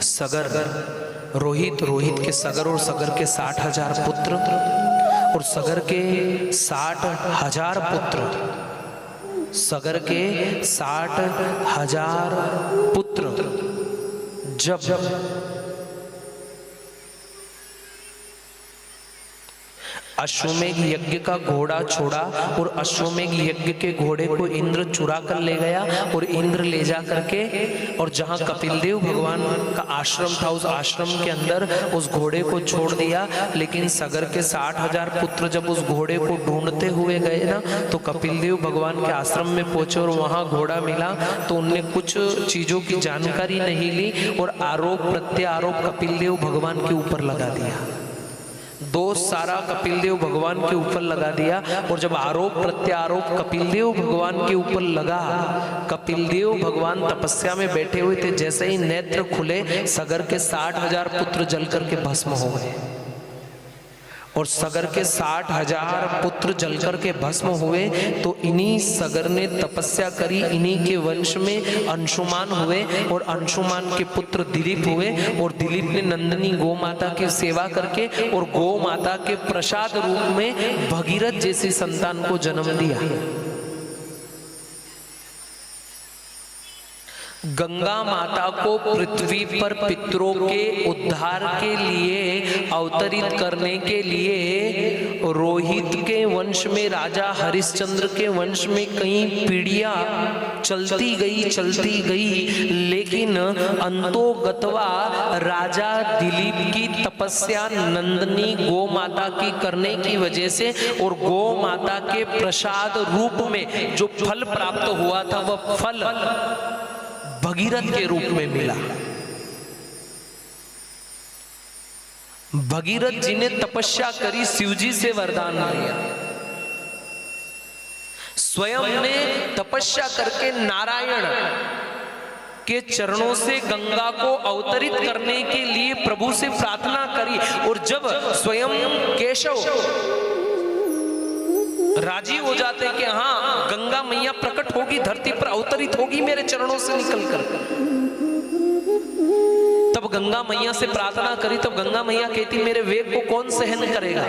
सगर, रोहित, रोहित के सगर और सगर के 60,000 पुत्र और सगर के 60,000 पुत्र, सगर के 60,000 पुत्र जब अश्वमेघ यज्ञ का घोड़ा छोड़ा और अश्वमेघ यज्ञ के घोड़े को इंद्र चुरा कर ले गया और इंद्र ले जा करके और जहां कपिलदेव भगवान का आश्रम था उस आश्रम के अंदर उस घोड़े को छोड़ दिया। लेकिन सगर के 60,000 पुत्र जब उस घोड़े को ढूंढते हुए गए ना तो कपिलदेव भगवान के आश्रम में पहुंचे और वहां घोड़ा मिला तो उनने कुछ चीजों की जानकारी नहीं ली और आरोप प्रत्यारोप कपिलदेव भगवान के ऊपर लगा दिया। दोष सारा कपिलदेव भगवान के ऊपर लगा दिया और जब आरोप प्रत्यारोप कपिलदेव भगवान के ऊपर लगा, कपिलदेव भगवान तपस्या में बैठे हुए थे, जैसे ही नेत्र खुले सगर के 60,000 पुत्र जल करके भस्म हो गए और सगर के 60,000 पुत्र जलकर के भस्म हुए। तो इन्हीं सगर ने तपस्या करी, इन्हीं के वंश में अंशुमान हुए और अंशुमान के पुत्र दिलीप हुए और दिलीप ने नंदिनी गौ माता की सेवा करके और गौ माता के प्रसाद रूप में भगीरथ जैसी संतान को जन्म दिया। गंगा माता को पृथ्वी पर पितरों के उद्धार के लिए अवतरित करने के लिए रोहित के वंश में राजा हरिश्चंद्र के वंश में कई पीढ़ियां चलती गई, लेकिन अंतोगतवा राजा दिलीप की तपस्या नंदिनी गौ माता की करने की वजह से और गौ माता के प्रसाद रूप में जो फल प्राप्त हुआ था वह फल भगीरथ के रूप में मिला। भगीरथ जी ने तपस्या करी, शिवजी से वरदान लिया, स्वयं ने तपस्या करके नारायण के चरणों से गंगा को अवतरित करने के लिए प्रभु से प्रार्थना करी और जब स्वयं केशव राजी हो जाते कि हाँ गंगा मैया प्रकट होगी, धरती पर अवतरित होगी मेरे चरणों से निकलकर, तब गंगा मैया से प्रार्थना करी तो गंगा मैया कहती मेरे वेग को कौन सहन करेगा,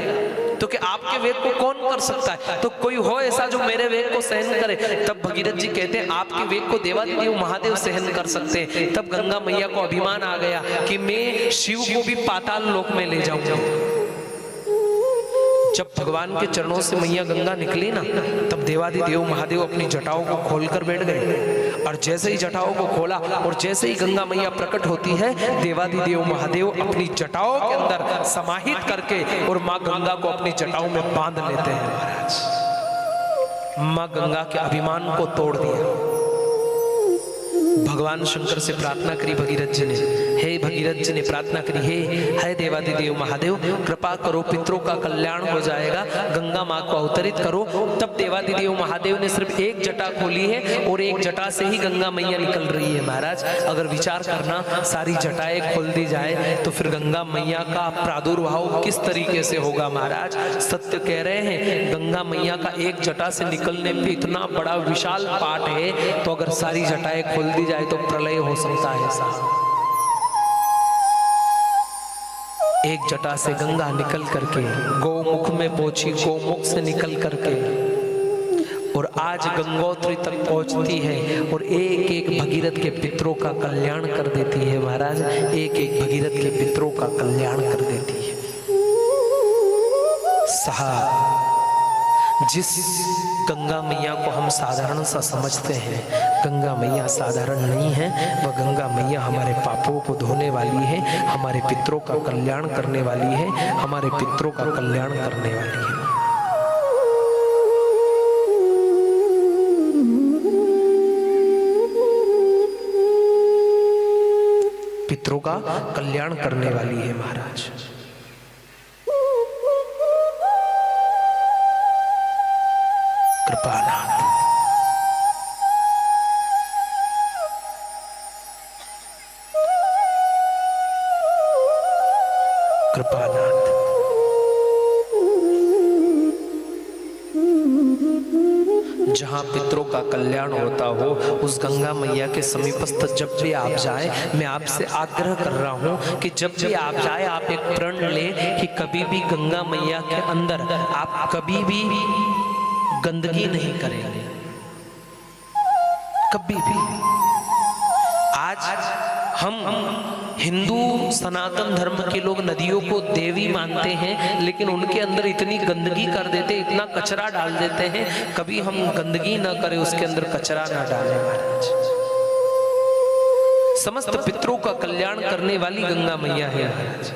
तो कि आपके वेग को कौन कर सकता है, तो कोई हो ऐसा जो मेरे वेग को सहन करे। तब भगीरथ जी कहते हैं आपके वेग को देवादिदेव महादेव सहन कर सकते हैं। तब गंगा मैया को अभिमान आ गया कि मैं शिव को भी पाताल लोक में ले जाऊंगा। जब भगवान के चरणों से मैया गंगा निकली ना तब देवादिदेव महादेव अपनी जटाओं को खोलकर बैठ गए और जैसे ही जटाओं को खोला और जैसे ही गंगा मैया प्रकट होती है देवादिदेव महादेव अपनी जटाओं के अंदर समाहित करके और माँ गंगा को अपनी जटाओं में बांध लेते हैं। महाराज माँ गंगा के अभिमान को तोड़ दिया। भगवान शंकर से प्रार्थना करी भगीरथ जी ने, हे भगीरथ जी ने प्रार्थना करी, हे देवादिदेव महादेव कृपा करो पितरों का कल्याण हो जाएगा, गंगा माँ को अवतरित करो। तब देवादिदेव महादेव ने सिर्फ एक जटा खोली है और एक जटा से ही गंगा मैया निकल रही है। महाराज अगर विचार करना सारी जटाएं खोल दी जाए तो फिर गंगा मैया का प्रादुर्भाव किस तरीके से होगा। महाराज सत्य कह रहे हैं, गंगा मैया का एक जटा से निकलने में इतना बड़ा विशाल पाठ है, तो अगर सारी जटाएं खोल दी जाए तो प्रलय हो सकता है। साहब एक जटा से गंगा निकल करके गौमुख में पहुंची, गौमुख से निकल करके और आज गंगोत्री तक पहुंचती है और एक एक भगीरथ के पितरों का कल्याण कर देती है। महाराज एक एक भगीरथ के पितरों का कल्याण कर देती है। साहब जिस गंगा मैया को हम साधारण सा समझते हैं, गंगा मैया साधारण नहीं है। वह गंगा मैया हमारे पापों को धोने वाली है, हमारे पितरों का कल्याण करने वाली है, हमारे पितरों का कल्याण करने वाली है। पितरों का कल्याण करने वाली है। महाराज कृपानाथ कृपानाथ जहाँ पितरों का कल्याण होता हो उस गंगा मैया के समीपस्थ जब भी आप जाएं, मैं आपसे आग्रह कर रहा हूँ कि जब भी आप जाएं आप एक प्रण लें कि कभी भी गंगा मैया के अंदर आप कभी भी गंदगी नहीं करेंगे, कभी भी। आज हम हिंदू सनातन धर्म के लोग नदियों को देवी मानते हैं, लेकिन उनके अंदर इतनी गंदगी कर देते, इतना कचरा डाल देते हैं। कभी हम गंदगी ना करें, उसके अंदर कचरा ना डालें महाराज। समस्त पितरों का कल्याण करने वाली गंगा मैया है महाराज।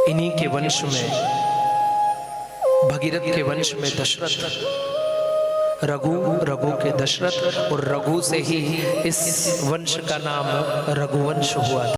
इन्हीं के वंश में, भगीरथ के वंश में दशरथ, रघु के दशरथ, और रघु से ही इस वंश का नाम रघुवंश हुआ था।